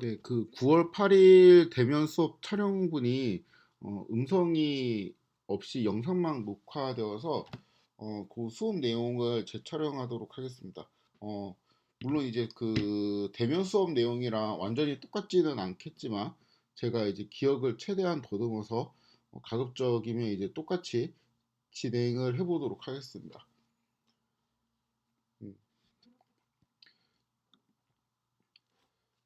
네, 그 9월 8일 대면 수업 촬영분이 음성이 없이 영상만 녹화되어서 그 수업 내용을 재촬영하도록 하겠습니다. 어, 물론 이제 그 대면 수업 내용이랑 완전히 똑같지는 않겠지만 제가 이제 기억을 최대한 더듬어서 가급적이면 이제 똑같이 진행을 해보도록 하겠습니다. 음,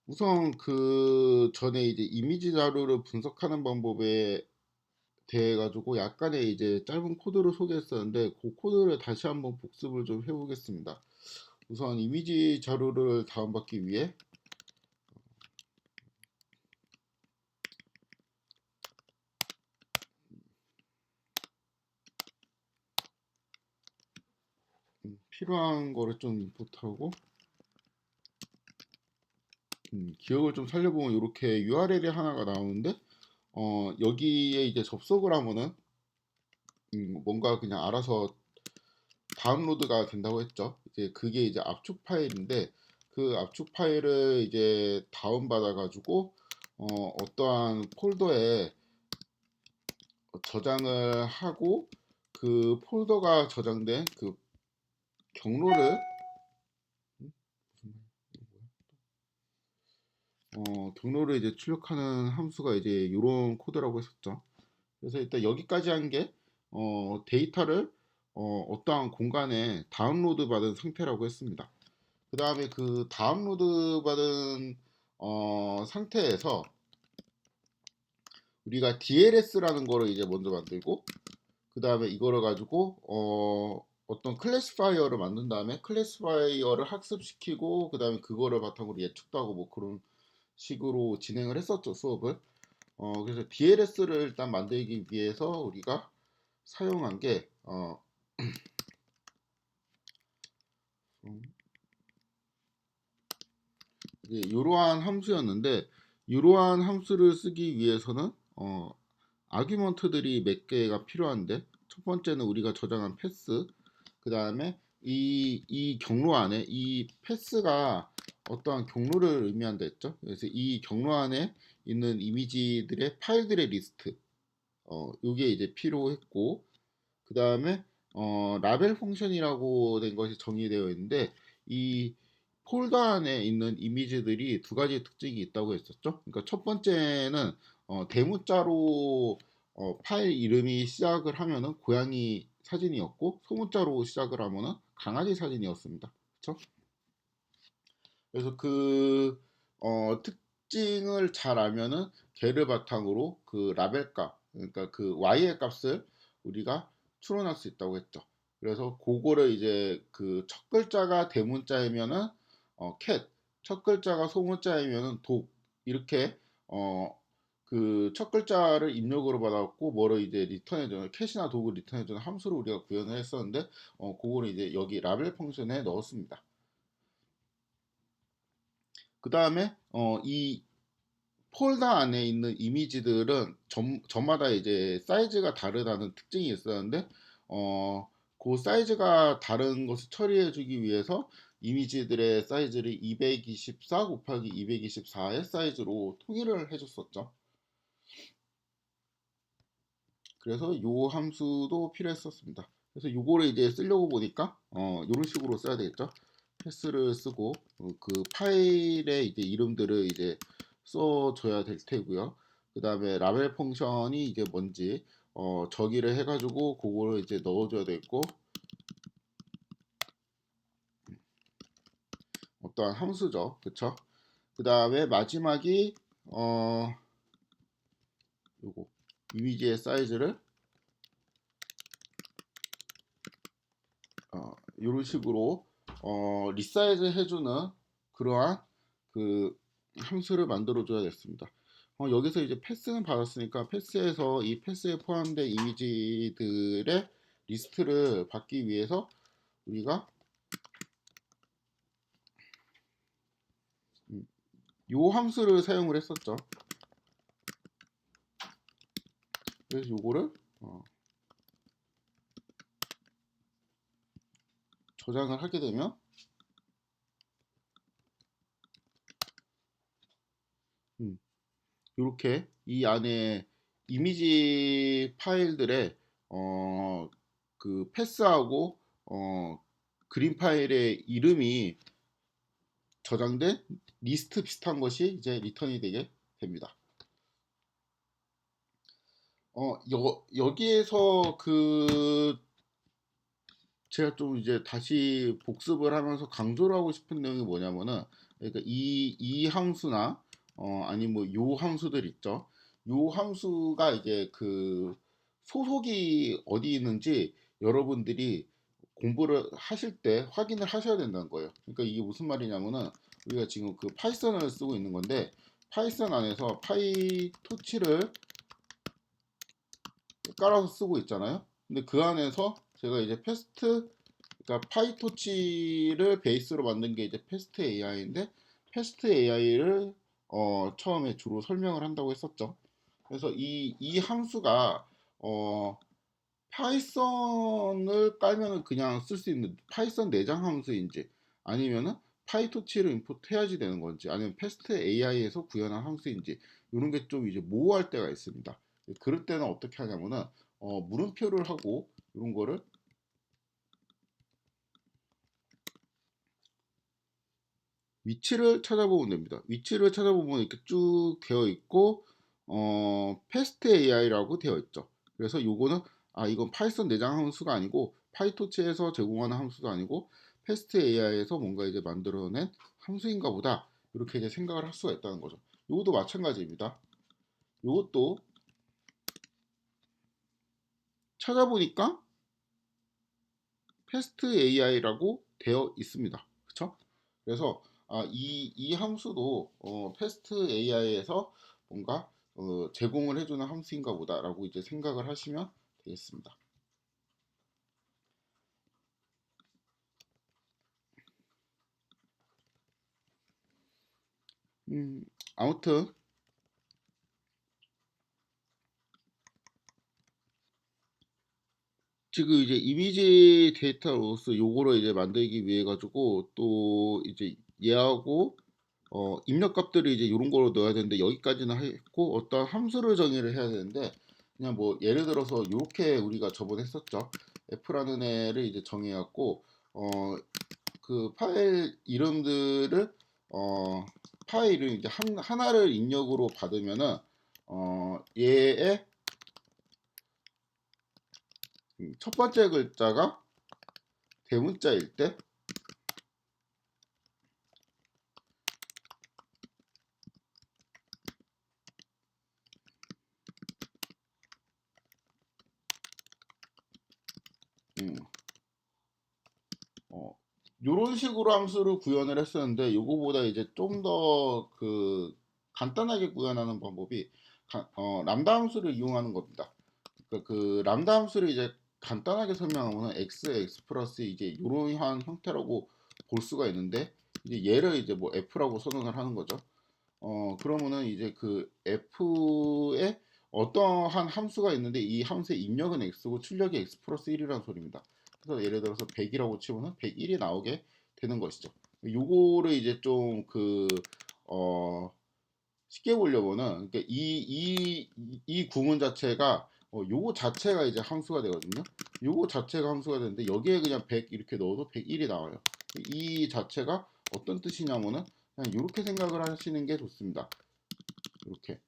우선 그 전에 이제 이미지 자료를 분석하는 방법에 돼 가지고 약간의 이제 짧은 코드를 소개했었는데 그 코드를 다시 한번 복습을 좀 해보겠습니다. 우선 이미지 자료를 다운받기 위해 필요한 거를 좀 인풋하고 기억을 좀 살려보면 이렇게 URL이 하나가 나오는데 여기에 이제 접속을 하면은 뭔가 그냥 알아서 다운로드가 된다고 했죠. 이제 그게 이제 압축 파일인데 그 압축 파일을 이제 다운받아 가지고 어떠한 폴더에 저장을 하고 그 폴더가 저장된 그 경로를 경로를 이제 출력하는 함수가 이제 이런 코드라고 했었죠. 그래서 일단 여기까지 한 게 데이터를 어떠한 공간에 다운로드 받은 상태라고 했습니다. 그 다음에 그 다운로드 받은 상태에서 우리가 DLS라는 거를 이제 먼저 만들고 그 다음에 이거를 가지고 어떤 클래시파이어를 만든 다음에 클래시파이어를 학습시키고 그 다음에 그거를 바탕으로 예측도 하고 뭐 그런 식으로 진행을 했었죠, 수업을. 그래서 DLS를 일단 만들기 위해서 우리가 사용한 게 음, 이러한 함수였는데 이러한 함수를 쓰기 위해서는 아규먼트들이 몇 개가 필요한데 첫 번째는 우리가 저장한 패스 그 다음에 이 경로 안에 이 패스가 어떠한 경로를 의미한다 했죠. 그래서 이 경로 안에 있는 이미지들의 파일들의 리스트 요게 이제 필요했고 그 다음에 라벨 펑션이라고 된 것이 정의되어 있는데 이 폴더 안에 있는 이미지들이 두 가지 특징이 있다고 했었죠. 그러니까 첫 번째는 대문자로 파일 이름이 시작을 하면은 고양이 사진이었고 소문자로 시작을 하면은 강아지 사진이었습니다. 그렇죠? 그래서 그 특징을 잘 알면은 걔를 바탕으로 그 라벨 값, 그러니까 그 y의 값을 우리가 추론할 수 있다고 했죠. 그래서 그거를 이제 그 첫 글자가 대문자이면은 cat, 첫 글자가 소문자이면은 독 이렇게 그 첫 글자를 입력으로 받았고 뭐를 이제 리턴해주는 cat이나 독을 리턴해주는 함수를 우리가 구현을 했었는데 그거를 이제 여기 라벨 펑션에 넣었습니다. 그 다음에 이 폴더 안에 있는 이미지들은 저마다 이제 사이즈가 다르다는 특징이 있었는데 그 사이즈가 다른 것을 처리해 주기 위해서 이미지들의 사이즈를 224 곱하기 224의 사이즈로 통일을 해줬었죠. 그래서 요 함수도 필요했었습니다. 그래서 요거를 이제 쓰려고 보니까 이런 식으로 써야 되겠죠. 패스를 쓰고 그 파일의 이제 이름들을 이제 써줘야 될 테고요. 그 다음에 라벨 펑션이 이게 뭔지 저기를 해가지고 그거를 이제 넣어줘야 되고 어떠한 함수죠, 그쵸? 그 다음에 마지막이 요거 이미지의 사이즈를 이런 식으로 리사이즈 해주는 그러한 그 함수를 만들어 줘야 됐습니다. 여기서 이제 패스는 받았으니까 패스에서 이 패스에 포함된 이미지들의 리스트를 받기 위해서 우리가 요 함수를 사용을 했었죠. 그래서 요거를 저장을 하게 되면 이렇게 이 안에 이미지 파일들의 그 패스하고 그림 파일의 이름이 저장된 리스트 비슷한 것이 이제 리턴이 되게 됩니다. 여기에서 그 제가 좀 이제 다시 복습을 하면서 강조를 하고 싶은 내용이 뭐냐면은, 그러니까 이 함수나 아니 뭐 요 함수들 있죠. 요 함수가 이제 그 소속이 어디 있는지 여러분들이 공부를 하실 때 확인을 하셔야 된다는 거예요. 그러니까 이게 무슨 말이냐면은, 우리가 지금 그 파이썬을 쓰고 있는 건데, 파이썬 안에서 파이토치를 깔아서 쓰고 있잖아요. 근데 그 안에서 제가 이제 패스트, 그러니까 파이토치를 베이스로 만든 게 이제 패스트 AI인데, 패스트 AI를 처음에 주로 설명을 한다고 했었죠. 그래서 이 함수가 파이썬을 깔면은 그냥 쓸 수 있는 파이썬 내장 함수인지, 아니면은 파이토치를 임포트해야지 되는 건지, 아니면 패스트 AI에서 구현한 함수인지, 이런 게 좀 이제 모호할 때가 있습니다. 그럴 때는 어떻게 하냐면은 물음표를 하고 이런 거를 위치를 찾아보면 됩니다. 위치를 찾아보면 이렇게 쭉 되어 있고 패스트 AI라고 되어 있죠. 그래서 요거는 이건 파이썬 내장 함수가 아니고 파이토치에서 제공하는 함수도 아니고 패스트 AI에서 뭔가 이제 만들어낸 함수인가 보다, 이렇게 이제 생각을 할 수가 있다는 거죠. 요것도 마찬가지입니다. 요것도 찾아보니까 패스트 AI라고 되어 있습니다. 그쵸? 그래서 이 함수도 패스트 AI에서 뭔가 제공을 해주는 함수인가 보다라고 이제 생각을 하시면 되겠습니다. 아무튼 지금 이제 이미지 데이터로서 요거를 이제 만들기 위해 가지고 또 이제 얘하고 입력 값들을 이제 이런 거로 넣어야 되는데, 여기까지는 했고 어떤 함수를 정의를 해야 되는데, 그냥 뭐 예를 들어서 이렇게 우리가 저번에 했었죠. f라는 애를 이제 정해갖고 그 파일 이름들을 파일을 이제 하나를 입력으로 받으면은 얘의 첫 번째 글자가 대문자일 때 음, 요런 식으로 함수를 구현을 했었는데, 요거보다 이제 좀 더 그 간단하게 구현하는 방법이 람다 함수를 이용하는 겁니다. 그 람다 함수를 이제 간단하게 설명하면 x 플러스 이제 요러한 형태라고 볼 수가 있는데, 이제 얘를 이제 뭐 f라고 선언을 하는 거죠. 그러면은 이제 그 f에 어떠한 함수가 있는데, 이 함수의 입력은 x고 출력이 x 플러스 1이라는 소리입니다. 그래서 예를 들어서 100이라고 치면은 101이 나오게 되는 것이죠. 요거를 이제 좀 쉽게 보려면은, 그러니까 이 구문 자체가 요거 자체가 이제 함수가 되거든요. 요거 자체가 함수가 되는데, 여기에 그냥 100 이렇게 넣어도 101이 나와요. 이 자체가 어떤 뜻이냐면은 그냥 이렇게 생각을 하시는 게 좋습니다. 이렇게.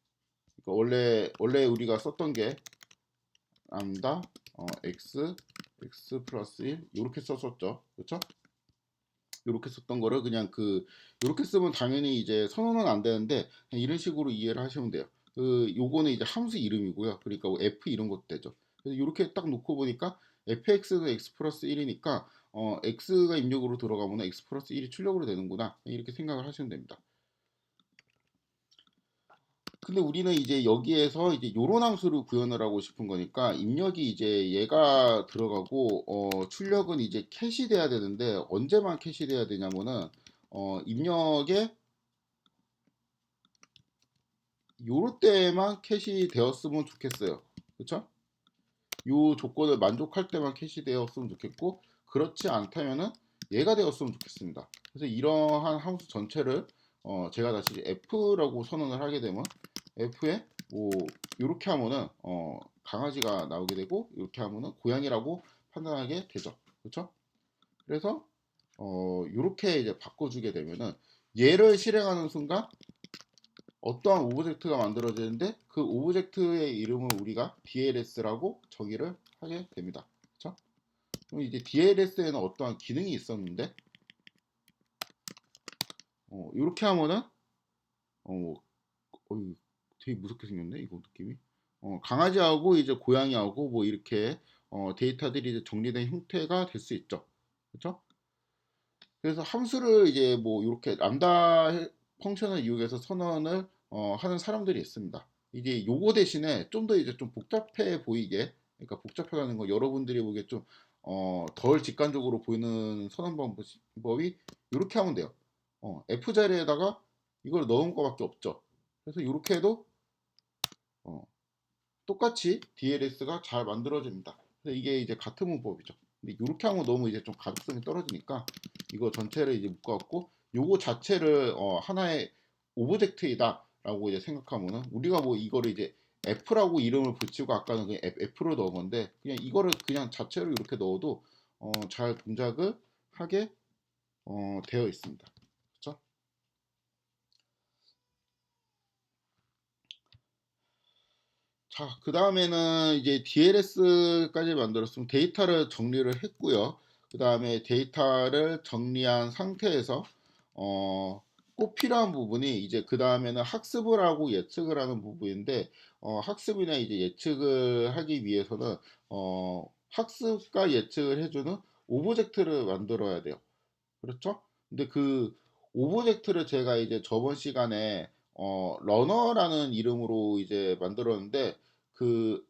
그러니까 원래 우리가 썼던 게 람다 x 플러스 1 이렇게 썼었죠. 그렇죠? 이렇게 썼던 거를 그냥 이렇게 쓰면 당연히 이제 선언은 안 되는데, 그냥 이런 식으로 이해를 하시면 돼요. 요거는 이제 함수 이름이고요. 그러니까 뭐 f 이런 것도 되죠. 그래서 이렇게 딱 놓고 보니까 fx는 x 플러스 1이니까 x가 입력으로 들어가면 x 플러스 1이 출력으로 되는구나, 이렇게 생각을 하시면 됩니다. 근데 우리는 이제 여기에서 이제 요런 함수를 구현을 하고 싶은 거니까, 입력이 이제 얘가 들어가고 출력은 이제 캐시돼야 되는데, 언제만 캐시돼야 되냐면은 입력에 요럴 때만 캐시되었으면 좋겠어요. 그쵸? 요 조건을 만족할 때만 캐시되었으면 좋겠고, 그렇지 않다면은 얘가 되었으면 좋겠습니다. 그래서 이러한 함수 전체를 제가 다시 F라고 선언을 하게 되면 F에 뭐 이렇게 하면은 강아지가 나오게 되고 이렇게 하면은 고양이라고 판단하게 되죠. 그렇죠? 그래서 이렇게 이제 바꿔주게 되면은 얘를 실행하는 순간 어떠한 오브젝트가 만들어지는데 그 오브젝트의 이름을 우리가 DLS라고 정의를 하게 됩니다. 그렇죠? 그럼 이제 DLS에는 어떠한 기능이 있었는데 이렇게 하면은 어, 되게 무섭게 생겼네 이거 느낌이. 강아지하고 이제 고양이하고 뭐 이렇게 데이터들이 이제 정리된 형태가 될 수 있죠. 그렇죠? 그래서 함수를 이제 뭐 이렇게 람다 펑션을 이용해서 선언을 하는 사람들이 있습니다. 이제 요거 대신에 좀 더 이제 좀 복잡해 보이게, 그러니까 복잡하다는 거 여러분들이 보기에 좀 덜 직관적으로 보이는 선언 방법이 이렇게 하면 돼요. F 자리에다가 이걸 넣은 거밖에 없죠. 그래서 이렇게 해도 어, 똑같이 DLS가 잘 만들어집니다. 그래서 이게 이제 같은 문법이죠. 근데 이렇게 하면 너무 이제 좀 가독성이 떨어지니까 이거 전체를 이제 묶어갖고 요거 자체를 하나의 오브젝트이다라고 이제 생각하면은 우리가 뭐 이거를 이제 F라고 이름을 붙이고 아까는 그냥 F로 넣은 건데 그냥 이거를 그냥 자체로 이렇게 넣어도 잘 동작을 하게 되어 있습니다. 그렇죠? 자, 그 다음에는 이제 DLS까지 만들었으면 데이터를 정리를 했고요. 그 다음에 데이터를 정리한 상태에서 꼭 필요한 부분이 이제 그 다음에는 학습을 하고 예측을 하는 부분인데 학습이나 이제 예측을 하기 위해서는 학습과 예측을 해주는 오브젝트를 만들어야 돼요. 그렇죠? 근데 그 오브젝트를 제가 이제 저번 시간에 러너라는 이름으로 이제 만들었는데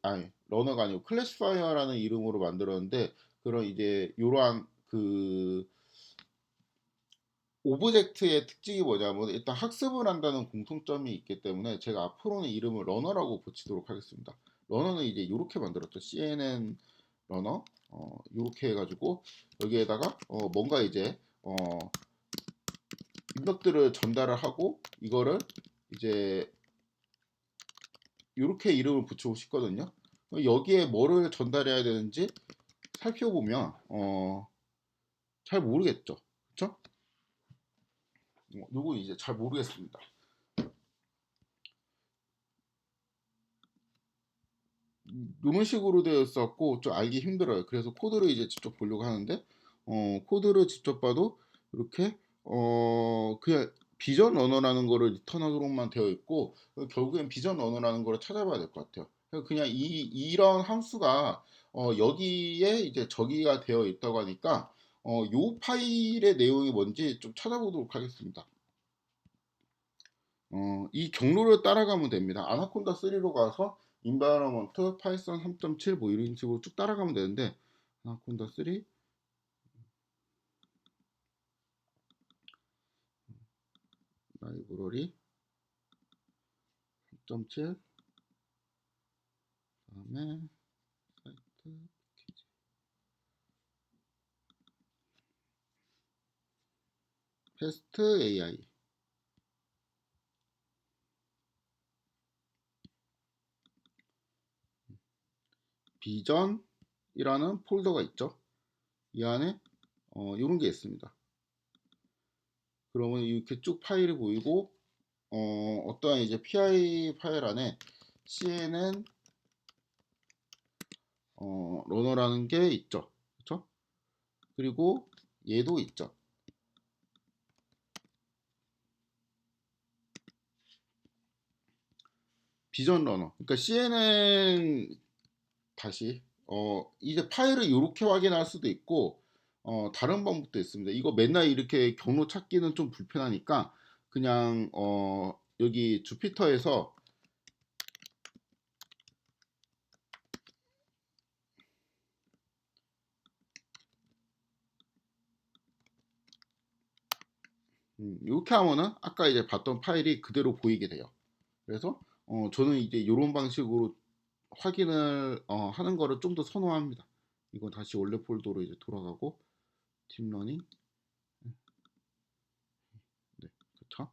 아니 러너가 아니고 클래시파이어라는 이름으로 만들었는데 그런 이제 이러한 그 오브젝트의 특징이 뭐냐면 일단 학습을 한다는 공통점이 있기 때문에 제가 앞으로는 이름을 러너라고 붙이도록 하겠습니다. 러너는 이제 이렇게 만들었죠. CNN 러너 이렇게 해가지고 여기에다가 뭔가 이제 입력들을 전달을 하고 이거를 이제 이렇게 이름을 붙이고 싶거든요. 여기에 뭐를 전달해야 되는지 살펴보면 잘 모르겠죠. 그렇죠? 요거 이제 잘 모르겠습니다. 이런 식으로 되어 있었고 좀 알기 힘들어요. 그래서 코드를 이제 직접 보려고 하는데 코드를 직접 봐도 이렇게 그냥 비전 언어라는 거를 리턴하도록만 되어 있고 결국엔 비전 언어라는 거를 찾아봐야 될 것 같아요. 그냥 이런 함수가 여기에 이제 저기가 되어 있다고 하니까 요 파일의 내용이 뭔지 좀 찾아보도록 하겠습니다. 이 경로를 따라가면 됩니다. 아나콘다 3로 가서 environment 파이썬 3.7 뭐 이런 식으로 쭉 따라가면 되는데 아나콘다 3 라이브러리 3.7 그다음에 사이트 패키지 패스트 AI 비전이라는 폴더가 있죠. 이 안에 이런 게 있습니다. 그러면 이렇게 쭉 파일이 보이고 어떠한 이제 PI 파일 안에 CNN 러너라는 게 있죠. 그렇죠? 그리고 얘도 있죠. 비전 러너. 그러니까 CNN 다시 이제 파일을 이렇게 확인할 수도 있고 다른 방법도 있습니다. 이거 맨날 이렇게 경로 찾기는 좀 불편하니까 그냥 여기 주피터에서 이렇게 하면은 아까 이제 봤던 파일이 그대로 보이게 돼요. 그래서 저는 이제 이런 방식으로 확인을 하는 거를 좀 더 선호합니다. 이거 다시 원래 폴더로 이제 돌아가고 딥러닝 네, 그렇죠?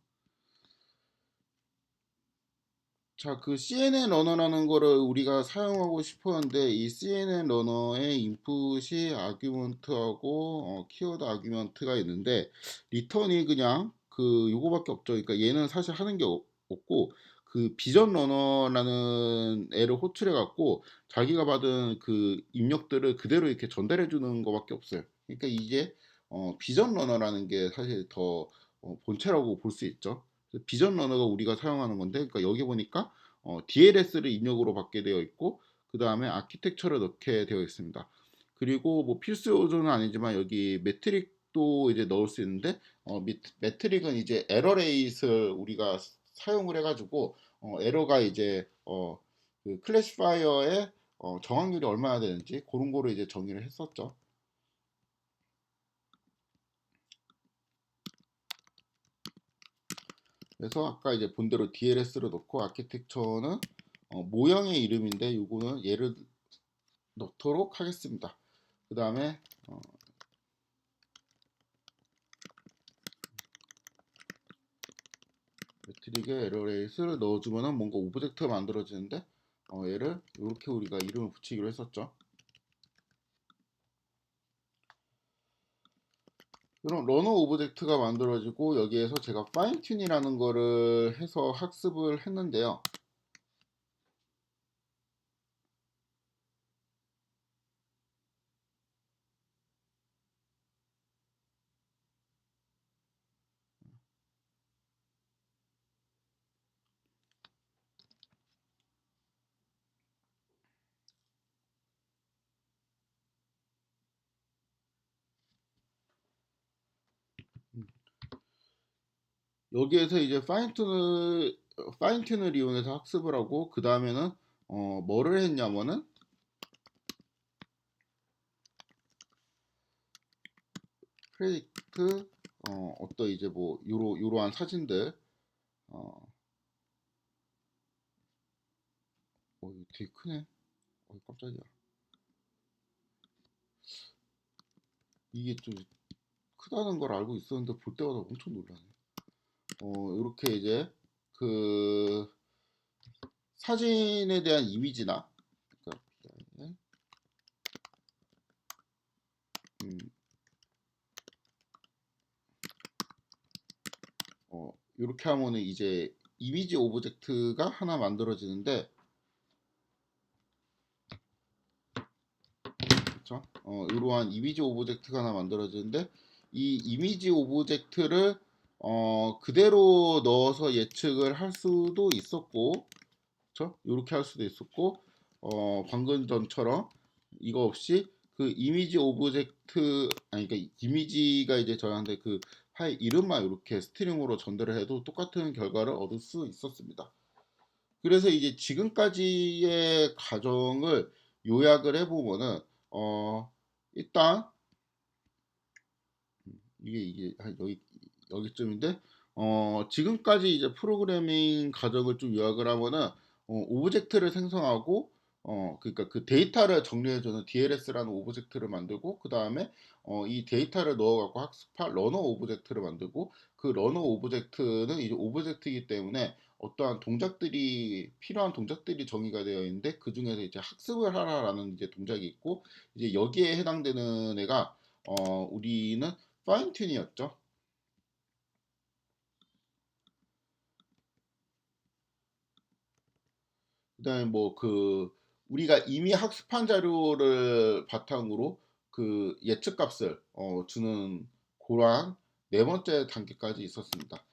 자, 그 CNN 러너라는 거를 우리가 사용하고 싶었는데 이 CNN 러너의 인풋이 아규먼트하고 키워드 아규먼트가 있는데 리턴이 그냥 그 요거밖에 없죠. 그러니까 얘는 사실 하는 게 없고 그 비전 러너라는 애를 호출해 갖고 자기가 받은 그 입력들을 그대로 이렇게 전달해 주는 거밖에 없어요. 그러니까 이게 비전 러너라는 게 사실 더 본체라고 볼 수 있죠. 비전 러너가 우리가 사용하는 건데, 그러니까 여기 보니까 DLS를 입력으로 받게 되어 있고, 그 다음에 아키텍처를 넣게 되어 있습니다. 그리고 뭐 필수 요소는 아니지만 여기 매트릭도 이제 넣을 수 있는데, 매트릭은 이제 에러 레이스를 우리가 사용을 해가지고 에러가 이제 그 클래시파이어의 정확률이 얼마나 되는지 그런 거를 이제 정의를 했었죠. 그래서 아까 이제 본대로 DLS를 넣고 아키텍처는 모형의 이름인데 이거는 얘를 넣도록 하겠습니다. 그 다음에 매트릭에 에러레이스를 넣어주면은 뭔가 오브젝트가 만들어지는데 얘를 이렇게 우리가 이름을 붙이기로 했었죠. 이런 러너 오브젝트가 만들어지고 여기에서 제가 파인 튠이라는 거를 해서 학습을 했는데요. 여기에서 이제 파인 튠을 이용해서 학습을 하고 그 다음에는 뭐를 했냐면은 프레딕트 어떤 이제 뭐 요러한 사진들 어, 이거 되게 크네. 깜짝이야. 이게 좀 크다는 걸 알고 있었는데 볼 때마다 엄청 놀라네. 이렇게 이제 그 사진에 대한 이미지나 그러니까 음, 이렇게 하면은 이제 이미지 오브젝트가 하나 만들어지는데 그렇죠? 이러한 이미지 오브젝트가 하나 만들어지는데 이 이미지 오브젝트를 그대로 넣어서 예측을 할 수도 있었고 그렇죠? 이렇게 할 수도 있었고 방금 전처럼 이거 없이 그 이미지 오브젝트 아니 그러니까 이미지가 이제 저한테 그 파일 이름만 이렇게 스트링으로 전달을 해도 똑같은 결과를 얻을 수 있었습니다. 그래서 이제 지금까지의 과정을 요약을 해보면은 일단 이게 한 여기쯤인데 지금까지 이제 프로그래밍 과정을 좀 요약을 하면은 오브젝트를 생성하고 그러니까 그 데이터를 정리해주는 DLS라는 오브젝트를 만들고 그 다음에 이 데이터를 넣어갖고 학습할 러너 오브젝트를 만들고 그 러너 오브젝트는 이제 오브젝트이기 때문에 어떠한 동작들이 필요한 동작들이 정의가 되어 있는데 그 중에서 이제 학습을 하라라는 이제 동작이 있고 이제 여기에 해당되는 애가 우리는 파인 튠이었죠. 그다음에 뭐 그 우리가 이미 학습한 자료를 바탕으로 그 예측 값을 주는 그러한 네 번째 단계까지 있었습니다.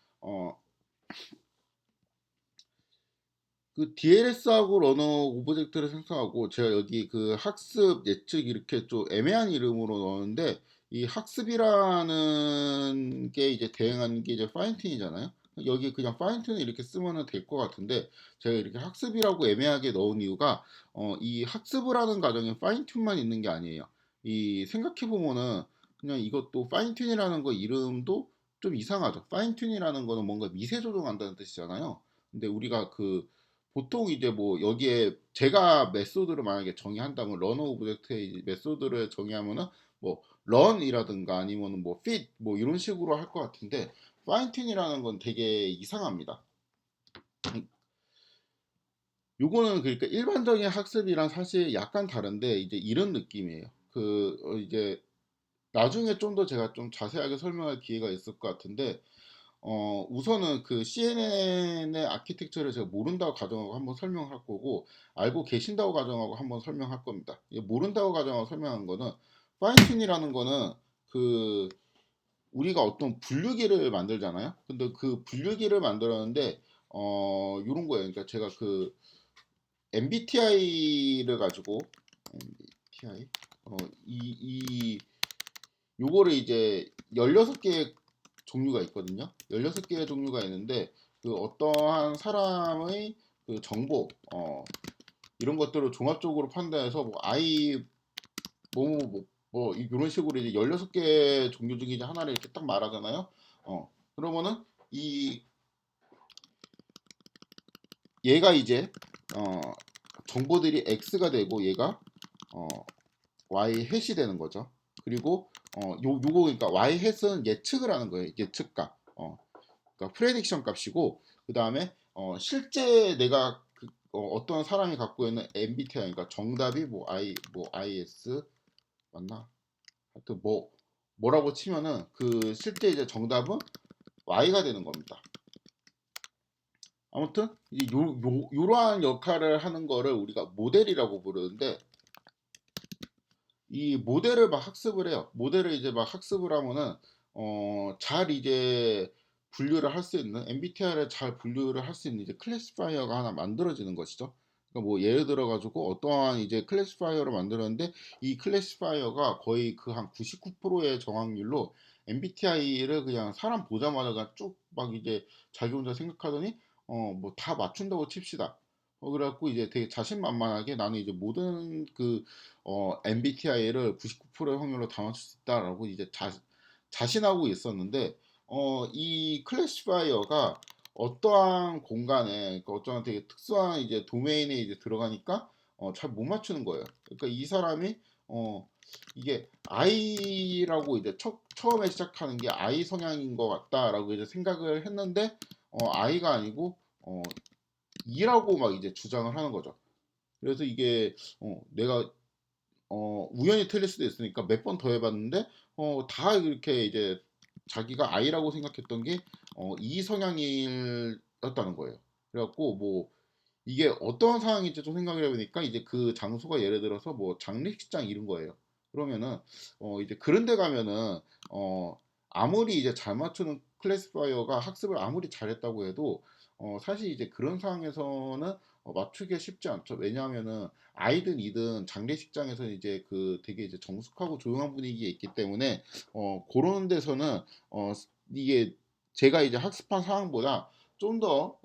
그 DLS하고 러너 오브젝트를 생성하고 제가 여기 그 학습 예측 이렇게 좀 애매한 이름으로 넣었는데 이 학습이라는 게 이제 대응하는 게 이제 파인튠이잖아요. 여기 그냥 파인튠을 이렇게 쓰면 될 것 같은데 제가 이렇게 학습이라고 애매하게 넣은 이유가 이 학습을 하는 과정에 파인튠만 있는 게 아니에요. 이 생각해 보면은 그냥 이것도 파인튠이라는 거 이름도 좀 이상하죠. 파인튠이라는 거는 뭔가 미세 조정한다는 뜻이잖아요. 근데 우리가 그 보통 이제 뭐 여기에 제가 메소드를 만약에 정의한다면 러너 오브젝트의 메소드를 정의하면은 뭐 런이라든가 아니면은 뭐 fit 뭐 이런 식으로 할 것 같은데 파인튠이라는 건 되게 이상합니다. 요거는 그러니까 일반적인 학습이랑 사실 약간 다른데 이제 이런 느낌이에요. 이제 나중에 좀 더 제가 좀 자세하게 설명할 기회가 있을 것 같은데 우선은 그 CNN의 아키텍처를 제가 모른다고 가정하고 한번 설명할 거고, 알고 계신다고 가정하고 한번 설명할 겁니다. 모른다고 가정하고 설명한 거는, 파인튠이라는 거는 그 우리가 어떤 분류기를 만들잖아요. 근데 그 분류기를 만들었는데 요런 거예요. 그러니까 제가 그 MBTI를 가지고 MBTI 이 요거를 이제 16개의 종류가 있거든요. 16개의 종류가 있는데 그 어떠한 사람의 그 정보 이런 것들을 종합적으로 판단해서 뭐 I 이런 식으로 이제 16개 종류 중에 이제 하나를 이렇게 딱 말하잖아요. 그러면은 이 얘가 이제 어 정보들이 X가 되고 얘가 어 Y 햇이 되는 거죠. 그리고 요거 그러니까 Y 햇은 예측을 하는 거예요. 예측값. 그러니까 프레딕션 값이고, 그 다음에 실제 내가 어떤 사람이 갖고 있는 MBTI, 그러니까 정답이 뭐 IS 맞나? 하여튼 뭐라고 치면은 그 실제 이제 정답은 Y가 되는 겁니다. 아무튼 요러한 역할을 하는 거를 우리가 모델이라고 부르는데, 이 모델을 막 학습을 해요. 모델을 이제 막 학습을 하면은 잘 이제 분류를 할 수 있는, MBTI를 잘 분류를 할 수 있는 이제 클래시파이어가 하나 만들어지는 것이죠. 그러니까 뭐 예를 들어 가지고 어떠한 이제 클래시파이어를 만들었는데, 이 클래시파이어가 거의 그 한 99%의 정확률로 MBTI를 그냥 사람 보자마자 그냥 쭉 막 이제 자기 혼자 생각하더니 뭐 다 맞춘다고 칩시다. 그래갖고 이제 되게 자신만만하게 나는 이제 모든 MBTI를 99%의 확률로 다 맞출 수 있다라고 이제 자신하고 있었는데, 이 클래시파이어가 어떠한 공간에, 그러니까 어떠한 되게 특수한 이제 도메인에 이제 들어가니까 잘 못 맞추는 거예요. 그러니까 이 사람이 어, 이게 I라고 이제 처음에 시작하는 게 I 성향인 것 같다라고 이제 생각을 했는데, I가 아니고 E라고 막 이제 주장을 하는 거죠. 그래서 이게 내가 우연히 틀릴 수도 있으니까 몇 번 더 해봤는데 다 이렇게 이제 자기가 I라고 생각했던 게 E 성향이었다는 거예요. 그래갖고 뭐 이게 어떤 상황인지 좀 생각을 해보니까 이제 그 장소가 예를 들어서 뭐 장례식장 이런 거예요. 그러면은 이제 그런 데 가면은 아무리 이제 잘 맞추는 클래시파이어가 학습을 아무리 잘했다고 해도 사실 이제 그런 상황에서는 맞추기가 쉽지 않죠. 왜냐하면은 아이든 이든 장례식장에서 이제 그 되게 이제 정숙하고 조용한 분위기에 있기 때문에 그런 데서는 이게 제가 이제 학습한 상황보다 좀 더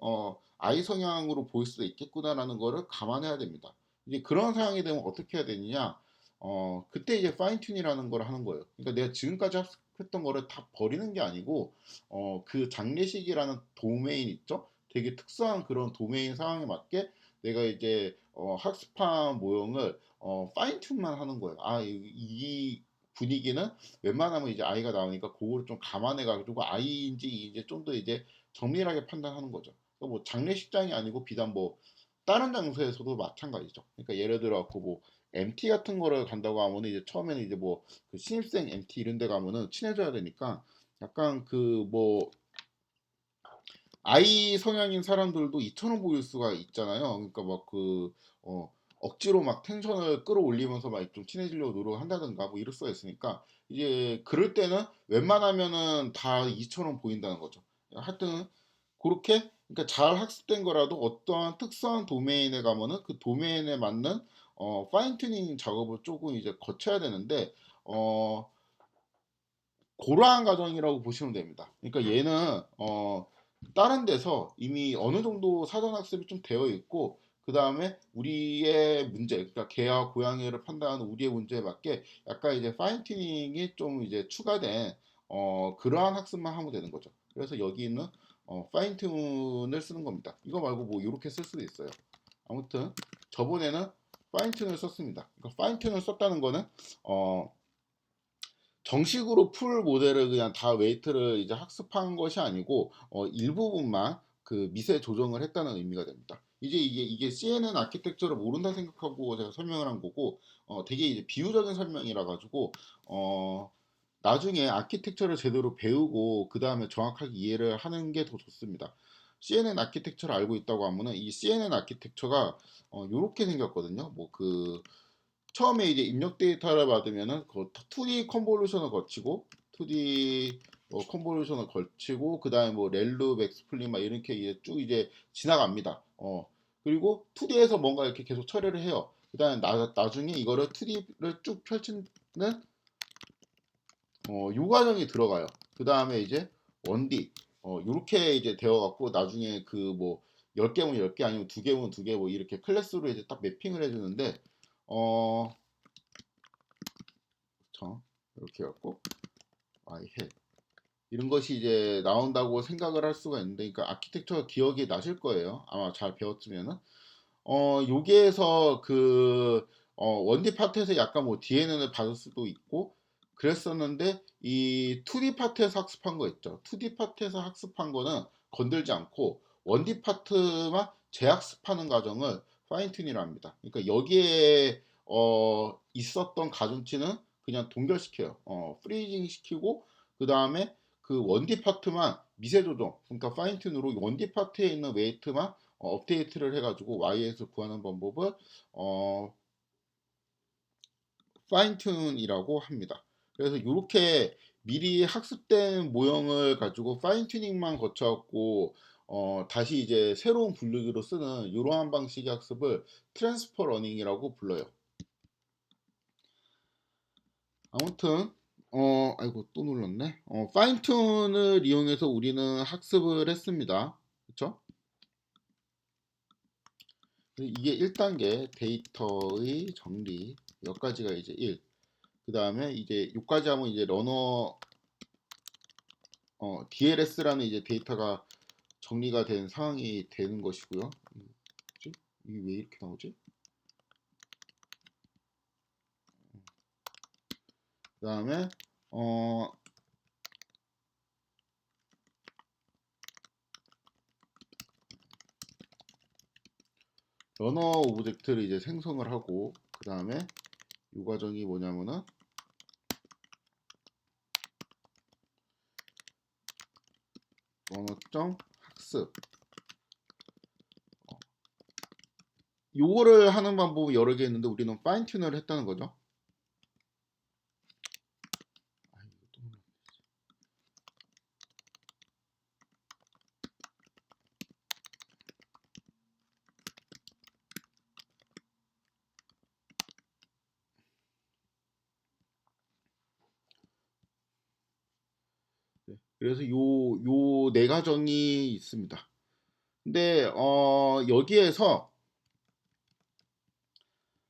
아이 성향으로 보일 수도 있겠구나라는 거를 감안해야 됩니다. 이제 그런 상황이 되면 어떻게 해야 되느냐? 그때 이제 파인 튠이라는 걸 하는 거예요. 그러니까 내가 지금까지 학습했던 거를 다 버리는 게 아니고 그 장례식이라는 도메인 있죠? 되게 특수한 그런 도메인 상황에 맞게 내가 이제 학습한 모형을 파인 튠만 하는 거예요. 이 분위기는 웬만하면 이제 아이가 나오니까 그거를 좀 감안해 가지고 아이인지 이제 좀 더 이제 정밀하게 판단하는 거죠. 그러니까 뭐 장례식장이 아니고 비단 뭐 다른 장소에서도 마찬가지죠. 그러니까 예를 들어 갖고 뭐 MT 같은 거를 간다고 하면 이제 처음에는 이제 뭐 그 신입생 MT 이런 데 가면은 친해져야 되니까 약간 그 뭐 아이 성향인 사람들도 이처럼 보일 수가 있잖아요. 그러니까 막 억지로 막 텐션을 끌어올리면서 막 좀 친해지려고 노력한다든가 뭐 이럴 수가 있으니까 이제 그럴 때는 웬만하면은 다 이처럼 보인다는 거죠. 하여튼 그렇게 그러니까 잘 학습된 거라도 어떠한 특수한 도메인에 가면은 그 도메인에 맞는 파인 튜닝 작업을 조금 이제 거쳐야 되는데 그러한 과정이라고 보시면 됩니다. 그러니까 얘는 다른 데서 이미 어느 정도 사전 학습이 좀 되어 있고, 그 다음에 우리의 문제, 그러니까 개와 고양이를 판단하는 우리의 문제에 맞게 약간 이제 파인 튜닝이 좀 이제 추가된 그러한 학습만 하면 되는 거죠. 그래서 여기 있는 파인 튠을 쓰는 겁니다. 이거 말고 뭐 이렇게 쓸 수도 있어요. 아무튼 저번에는 파인 튠을 썼습니다. 그러니까 파인 튠을 썼다는 거는 어, 정식으로 풀 모델을 그냥 다 웨이트를 이제 학습한 것이 아니고 일부분만 그 미세 조정을 했다는 의미가 됩니다. 이제 이게 CNN 아키텍처를 모른다 생각하고 제가 설명을 한 거고, 되게 이제 비유적인 설명이라 가지고, 나중에 아키텍처를 제대로 배우고 그 다음에 정확하게 이해를 하는 게 더 좋습니다. CNN 아키텍처를 알고 있다고 하면은 이 CNN 아키텍처가 요렇게 생겼거든요. 뭐 그 처음에 이제 입력 데이터를 받으면은 그 2D 컨볼루션을 거치고 2D 컨볼루션을 거치고 그 다음에 뭐 렐루, 맥스플린 막 이렇게 이제 쭉 이제 지나갑니다. 그리고 2D에서 뭔가 이렇게 계속 처리를 해요. 그 다음에 나중에 이거를 2D를 쭉 펼치는 요 과정이 들어가요. 그 다음에 이제 1D 요렇게 이제 되어 갖고 나중에 그 뭐 10개면 10개 아니면 2개면 2개 뭐 이렇게 클래스로 이제 딱 매핑을 해주는데 어 그쵸? 이렇게 갖고 해 이런 것이 이제 나온다고 생각을 할 수가 있는데, 그러니까 아키텍처 기억이 나실 거예요. 아마 잘 배웠으면은. 여기에서 그 1D 파트에서 약간 뭐 DNN을 받을 수도 있고 그랬었는데, 이 2D 파트에서 학습한 거 있죠. 2D 파트에서 학습한 거는 건들지 않고 1D 파트만 재학습하는 과정을 파인튜닝이라 합니다. 그러니까 여기에 있었던 가중치는 그냥 동결시켜요. 프리징 시키고 그 다음에 그 1D 파트만 미세 조정, 그러니까 파인튜닝으로 1D 파트에 있는 웨이트만 업데이트를 해가지고 Y에서 구하는 방법을 어, 파인튠이라고 합니다. 그래서 이렇게 미리 학습된 모형을 가지고 파인튜닝만 거쳐갖고 다시 이제 새로운 분류기로 쓰는 이러한 방식의 학습을 트랜스퍼 러닝이라고 불러요. 아무튼 아이고 또 눌렀네. 파인튠을 이용해서 우리는 학습을 했습니다. 그렇죠? 이게 1단계 데이터의 정리 여기까지가 이제 1. 그 다음에 이제 여기까지 하면 이제 러너 DLS라는 이제 데이터가 정리가 된 상황이 되는 것이고요. 뭐지? 이게 왜 이렇게 나오지? 그 다음에 어 러너 오브젝트를 이제 생성을 하고 그 다음에 이 과정이 뭐냐면은 러너.학습 요거를 하는 방법이 여러 개 있는데 우리는 파인 튠을 했다는 거죠. 네. 그래서 요 네 가정이 있습니다. 근데 여기에서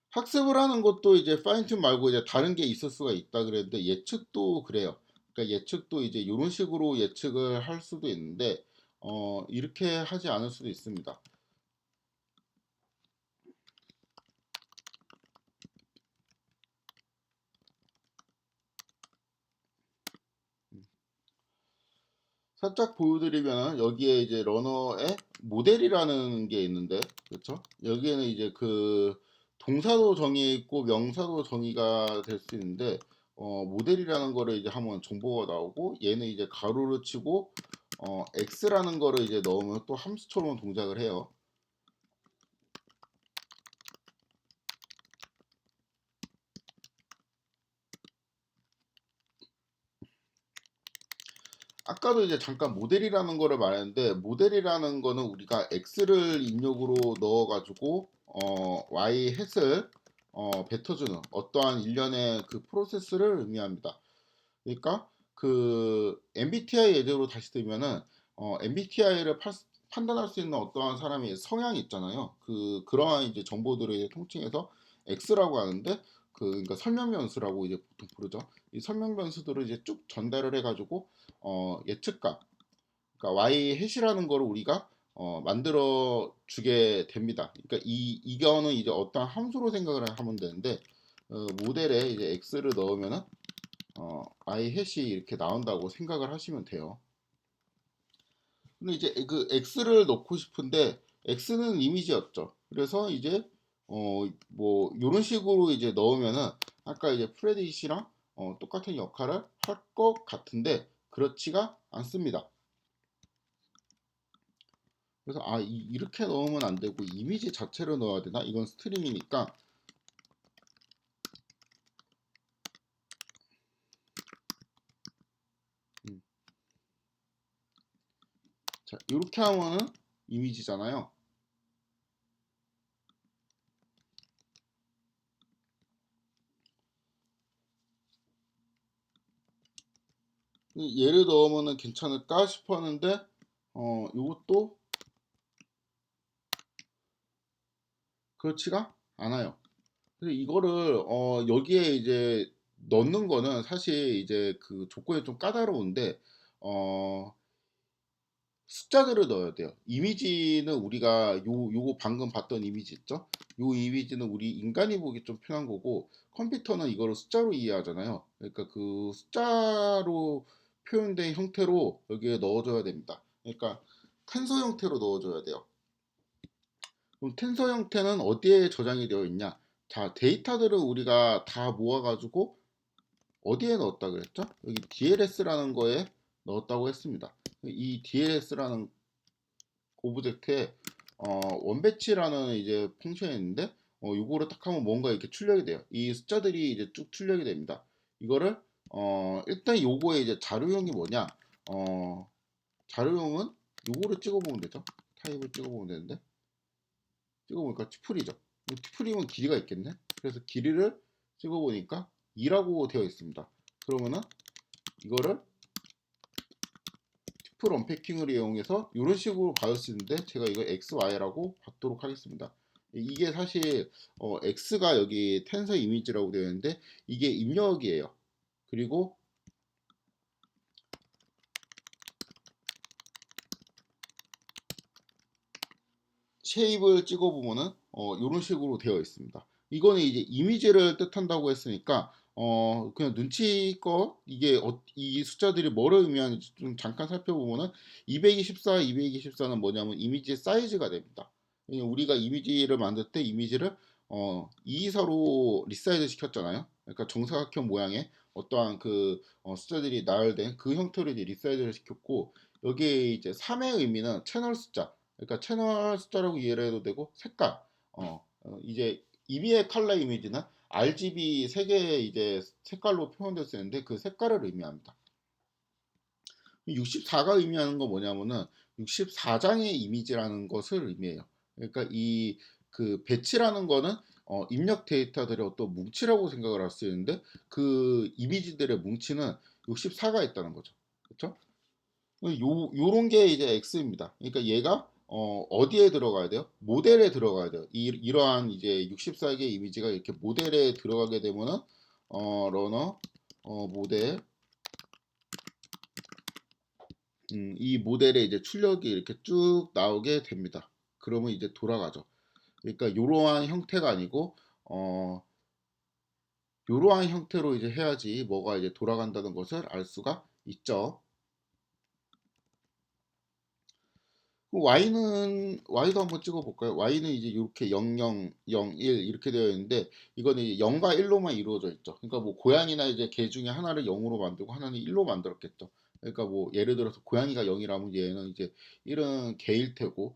학습을 하는 것도 이제 파인튠 말고 이제 다른 게 있을 수가 있다 그랬는데, 예측도 그래요. 그러니까 예측도 이제 이런 식으로 예측을 할 수도 있는데 이렇게 하지 않을 수도 있습니다. 살짝 보여드리면 여기에 이제 러너의 모델이라는 게 있는데, 그렇죠? 여기에는 이제 그 동사도 정의 있고 명사도 정의가 될 수 있는데, 모델이라는 거를 이제 하면 정보가 나오고, 얘는 이제 가로를 치고 x라는 거를 이제 넣으면 또 함수처럼 동작을 해요. 아까도 이제 잠깐 모델이라는 거를 말했는데, 모델이라는 거는 우리가 x를 입력으로 넣어가지고 y 햇을 뱉어주는 어떠한 일련의 그 프로세스를 의미합니다. 그러니까 그 MBTI 예제로 다시 들면은 MBTI를 판단할 수 있는 어떠한 사람의 성향이 있잖아요. 그러한 이제 정보들을 이제 통칭해서 X라고 하는데, 그러니까 설명 변수라고 이제 보통 부르죠. 이 설명 변수들을 이제 쭉 전달을 해가지고 예측값, 그러니까 Y 해시라는 거를 우리가 만들어 주게 됩니다. 그러니까 이거는 이제 어떤 함수로 생각을 하면 되는데, 모델에 이제 X를 넣으면은 I 해시 이렇게 나온다고 생각을 하시면 돼요. 근데 이제 그 X를 넣고 싶은데 x는 이미지였죠. 그래서 이제 뭐 이런 식으로 이제 넣으면은 아까 이제 프레딧이랑 똑같은 역할을 할 것 같은데 그렇지가 않습니다. 그래서 이렇게 넣으면 안 되고 이미지 자체로 넣어야 되나? 이건 스트링이니까. 음. 자, 이렇게 하면은 이미지잖아요. 얘를 넣으면은 괜찮을까 싶었는데 이것도 그렇지가 않아요. 그래서 이거를 여기에 이제 넣는 거는 사실 이제 그 조건이 좀 까다로운데 어 숫자들을 넣어야 돼요. 이미지는 우리가 요거 방금 봤던 이미지 있죠? 요 이미지는 우리 인간이 보기 좀 편한 거고 컴퓨터는 이거를 숫자로 이해하잖아요. 그러니까 그 숫자로 표현된 형태로 여기에 넣어줘야 됩니다. 그러니까 텐서 형태로 넣어줘야 돼요. 그럼 텐서 형태는 어디에 저장이 되어 있냐? 자, 데이터들을 우리가 다 모아가지고 어디에 넣었다 그랬죠? 여기 DLS라는 거에 넣었다고 했습니다. 이 DLS라는 오브젝트에 원배치라는 이제 펑션이 있는데 요거를 딱 하면 뭔가 이렇게 출력이 돼요. 이 숫자들이 이제 쭉 출력이 됩니다. 이거를 일단 요거의 이제 자료형이 뭐냐? 자료형은 요거를 찍어보면 되죠. 타입을 찍어보면 되는데 찍어보니까 튜플이죠. 튜플이면 길이가 있겠네. 그래서 길이를 찍어보니까 2라고 되어 있습니다. 그러면은 이거를 튜플 언패킹을 이용해서 이런 식으로 받을 수 있는데 제가 이걸 XY라고 받도록 하겠습니다. 이게 사실 X가 여기 텐서 이미지라고 되어 있는데 이게 입력이에요. 그리고 쉐입을 찍어보면은 이런 식으로 되어 있습니다. 이거는 이제 이미지를 뜻한다고 했으니까 그냥 눈치껏 이게 이 숫자들이 뭐를 의미하는지 좀 잠깐 살펴보면은 224, 224는 뭐냐면 이미지 사이즈가 됩니다. 우리가 이미지를 만들 때 이미지를 224로 리사이즈 시켰잖아요. 그러니까 정사각형 모양의 어떠한 그 숫자들이 나열된 그 형태로 이제 리사이즈를 시켰고 여기에 이제 3의 의미는 채널 숫자 그러니까 채널 숫자라고 이해를 해도 되고 색깔 이제 EB의 컬러 이미지는 RGB 3개의 이제 색깔로 표현될 수 있는데 그 색깔을 의미합니다. 64가 의미하는 건 뭐냐면은 64장의 이미지라는 것을 의미해요. 그러니까 이 그 배치라는 거는 입력 데이터들의 어떤 뭉치라고 생각을 할 수 있는데 그 이미지들의 뭉치는 64가 있다는 거죠. 그렇죠? 요런 게 이제 X입니다. 그러니까 얘가 어디에 들어가야 돼요? 모델에 들어가야 돼요. 이러한 이제 64개 이미지가 이렇게 모델에 들어가게 되면은 러너 모델 이 모델에 이제 출력이 이렇게 쭉 나오게 됩니다. 그러면 이제 돌아가죠. 그러니까 이러한 형태가 아니고 어 요러한 형태로 이제 해야지 뭐가 이제 돌아간다는 것을 알 수가 있죠. Y도 한번 찍어볼까요? Y는 이제 이렇게 0, 0, 0, 1 이렇게 되어 있는데 이거는 이제 0과 1로만 이루어져 있죠. 그러니까 뭐 고양이나 이제 개 중에 하나를 0으로 만들고 하나는 1로 만들었겠죠. 그러니까 뭐 예를 들어서 고양이가 0이라면 얘는 이제 1은 개일 테고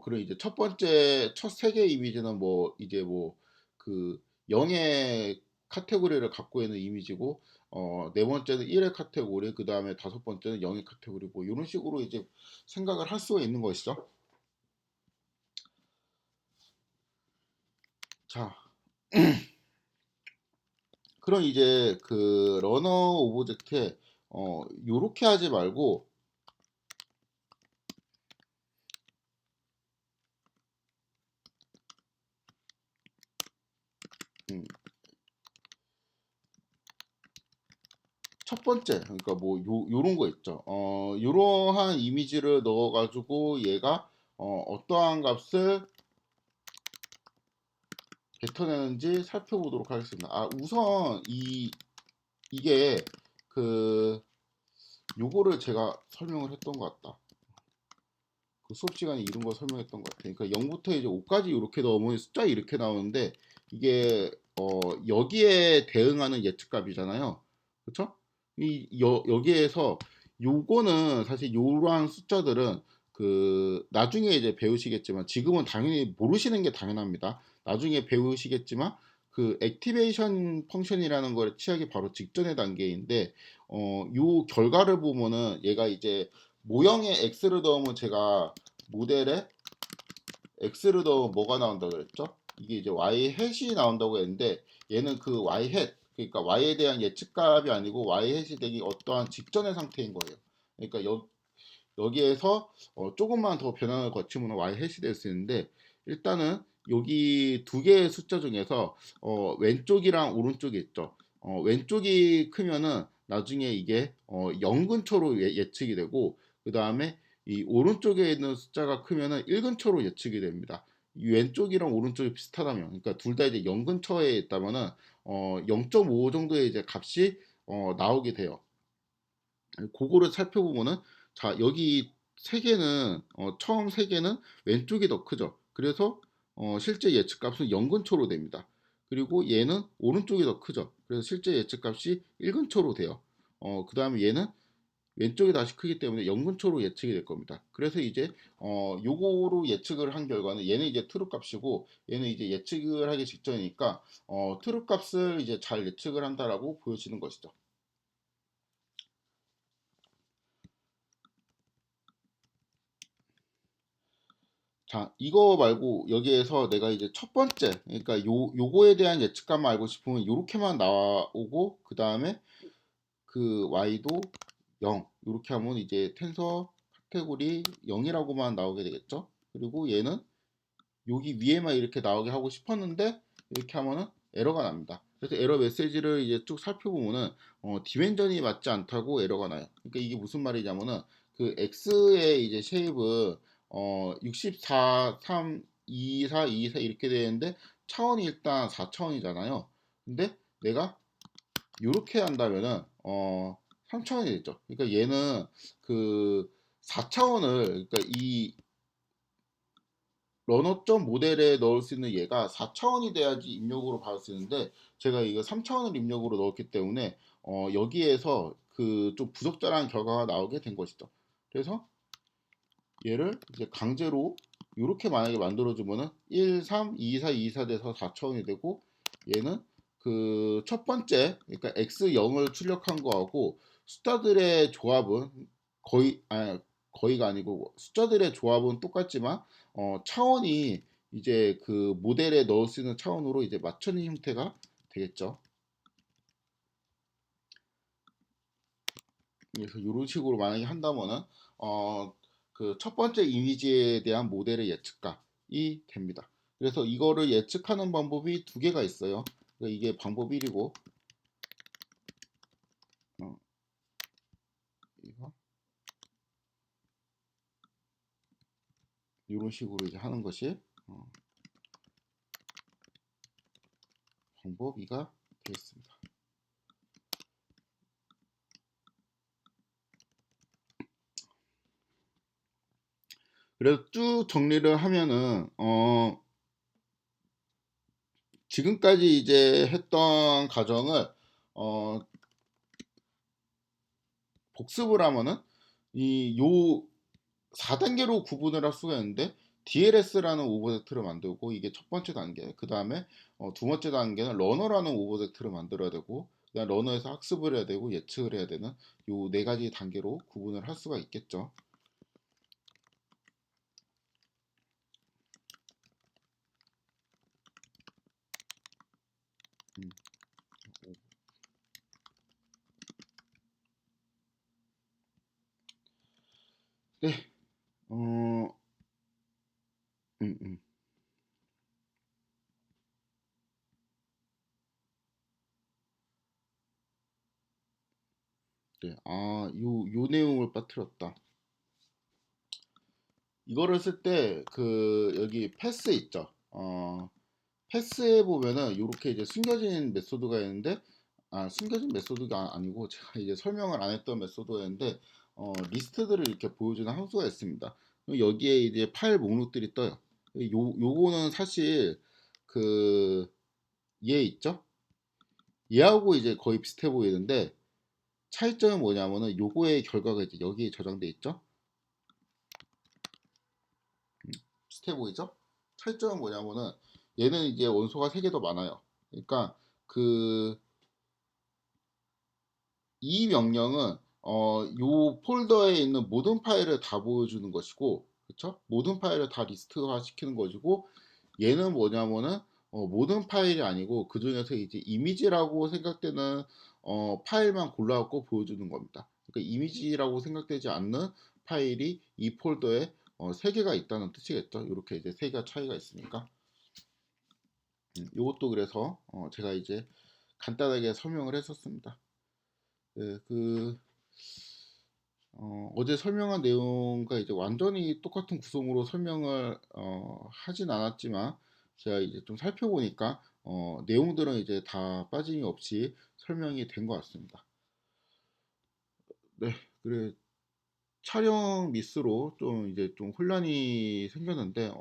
그리고 이제 첫 번째 첫 세 개 이미지는 뭐 이제 뭐 그 0의 카테고리를 갖고 있는 이미지고 네 번째는 1의 카테고리, 그 다음에 다섯 번째는 0의 카테고리 뭐 이런 식으로 이제 생각을 할 수가 있는 것이죠. 자, 그럼 이제 그 러너 오브젝트에 요렇게 하지 말고 음, 첫 번째 그러니까 뭐 요런 거 있죠. 요러한 이미지를 넣어 가지고 얘가 어떠한 값을 뱉어내는지 살펴보도록 하겠습니다. 우선 이게 그 요거를 제가 설명을 했던 것 같다. 그 수업 시간에 이런 거 설명했던 것 같아요. 그러니까 0부터 이제 5까지 이렇게 넣으면 숫자 이렇게 나오는데 이게 여기에 대응하는 예측값이잖아요. 그렇죠? 여기에서 요거는 사실 요러한 숫자들은 그 나중에 이제 배우시겠지만 지금은 당연히 모르시는 게 당연합니다. 나중에 배우시겠지만 그 액티베이션 펑션이라는 걸 취하기 바로 직전의 단계인데 요 결과를 보면은 얘가 이제 모형에 x를 넣으면 제가 모델에 x를 넣으면 뭐가 나온다고 그랬죠? 이게 이제 y 햇이 나온다고 했는데 얘는 그 y 햇 그러니까 y에 대한 예측값이 아니고 y 햇이 되기 어떠한 직전의 상태인 거예요. 그러니까 여기에서 조금만 더 변환을 거치면 y 햇이 될 수 있는데 일단은 여기 두 개의 숫자 중에서 왼쪽이랑 오른쪽이 있죠. 왼쪽이 크면은 나중에 이게 0 근처로 예측이 되고 그 다음에 이 오른쪽에 있는 숫자가 크면은 1 근처로 예측이 됩니다. 이 왼쪽이랑 오른쪽이 비슷하다면, 그러니까 둘 다 이제 0 근처에 있다면은 0.5 정도의 이제 값이 나오게 돼요. 그거를 살펴보면은 자 여기 세 개는 처음 세 개는 왼쪽이 더 크죠. 그래서 실제 예측값은 0 근처로 됩니다. 그리고 얘는 오른쪽이 더 크죠. 그래서 실제 예측값이 1 근처로 돼요. 그 다음에 얘는 왼쪽이 다시 크기 때문에 0 근처로 예측이 될 겁니다. 그래서 이제 요거로 예측을 한 결과는 얘는 이제 트루 값이고 얘는 이제 예측을 하기 직전이니까 트루 값을 이제 잘 예측을 한다라고 보여지는 것이죠. 자, 이거 말고 여기에서 내가 이제 첫 번째, 그러니까 요거에 대한 예측감을 알고 싶으면 요렇게만 나오고 그 다음에 그 y도 0 이렇게 하면 이제 텐서 카테고리 0이라고만 나오게 되겠죠. 그리고 얘는 여기 위에만 이렇게 나오게 하고 싶었는데 이렇게 하면은 에러가 납니다. 그래서 에러 메시지를 이제 쭉 살펴보면은 디멘전이 맞지 않다고 에러가 나요. 그러니까 이게 무슨 말이냐면은 그 x의 이제 쉐입은 64, 3, 2, 4, 2, 4 이렇게 되는데 차원이 일단 4차원이잖아요. 근데 내가 이렇게 한다면은 3차원이 됐죠. 그러니까 얘는 그 4차원을 그러니까 이 러너점 모델에 넣을 수 있는 얘가 4차원이 돼야지 입력으로 받을 수 있는데 제가 이거 3차원을 입력으로 넣었기 때문에 여기에서 그 좀 부적절한 결과가 나오게 된 것이죠. 그래서 얘를 이제 강제로 이렇게 만약에 만들어주면은 1, 3, 2, 4, 2, 4 돼서 4차원이 되고 얘는 그 첫 번째 그러니까 x0을 출력한 거하고 숫자들의 조합은 거의가 아니고 숫자들의 조합은 똑같지만 차원이 이제 그 모델에 넣을 수 있는 차원으로 이제 맞춰진 형태가 되겠죠. 그래서 이런 식으로 만약에 한다면은 그 첫 번째 이미지에 대한 모델의 예측값이 됩니다. 그래서 이거를 예측하는 방법이 두 개가 있어요. 그러니까 이게 방법 1이고 이거 이런 식으로 이제 하는 것이 방법 2가 되겠습니다. 그래서 쭉 정리를 하면은 지금까지 이제 했던 과정을 어, 복습을 하면은 요 4단계로 구분을 할 수가 있는데 DLS라는 오브젝트를 만들고 이게 첫 번째 단계 그 다음에 두 번째 단계는 러너라는 오브젝트를 만들어야 되고 그다음 러너에서 학습을 해야 되고 예측을 해야 되는 요 네 가지 단계로 구분을 할 수가 있겠죠. 음, 네, 어, 음, 음, 네, 요 내용을 빠뜨렸다. 이거를 쓸 때 그 여기 패스 있죠. 패스에 보면은 이렇게 이제 숨겨진 메소드가 있는데 숨겨진 메소드가 아니고 제가 이제 설명을 안 했던 메소드였는데 리스트들을 이렇게 보여주는 함수가 있습니다. 여기에 이제 파일 목록들이 떠요. 요거는 사실 그 얘 있죠? 얘하고 이제 거의 비슷해 보이는데 차이점은 뭐냐면은 요거의 결과가 이제 여기에 저장돼 있죠? 비슷해 보이죠? 차이점은 뭐냐면은 얘는 이제 원소가 3개 더 많아요. 그러니까 그 이 명령은 요 폴더에 있는 모든 파일을 다 보여주는 것이고, 그쵸? 모든 파일을 다 리스트화 시키는 것이고, 얘는 뭐냐면은 모든 파일이 아니고 그 중에서 이제 이미지라고 생각되는 파일만 골라갖고 보여주는 겁니다. 그러니까 이미지라고 생각되지 않는 파일이 이 폴더에 3개가 있다는 뜻이겠죠. 이렇게 이제 3개가 차이가 있으니까. 이것도 그래서 제가 이제 간단하게 설명을 했었습니다. 네, 어제 설명한 내용과 이제 완전히 똑같은 구성으로 설명을 하진 않았지만 제가 이제 좀 살펴보니까 내용들은 이제 다 빠짐없이 설명이 된 것 같습니다. 네, 그래 촬영 미스로 좀 이제 좀 혼란이 생겼는데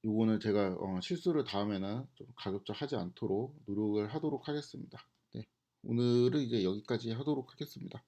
요거는 제가 실수를 다음에는 좀 가급적 하지 않도록 노력을 하도록 하겠습니다. 네, 오늘은 이제 여기까지 하도록 하겠습니다.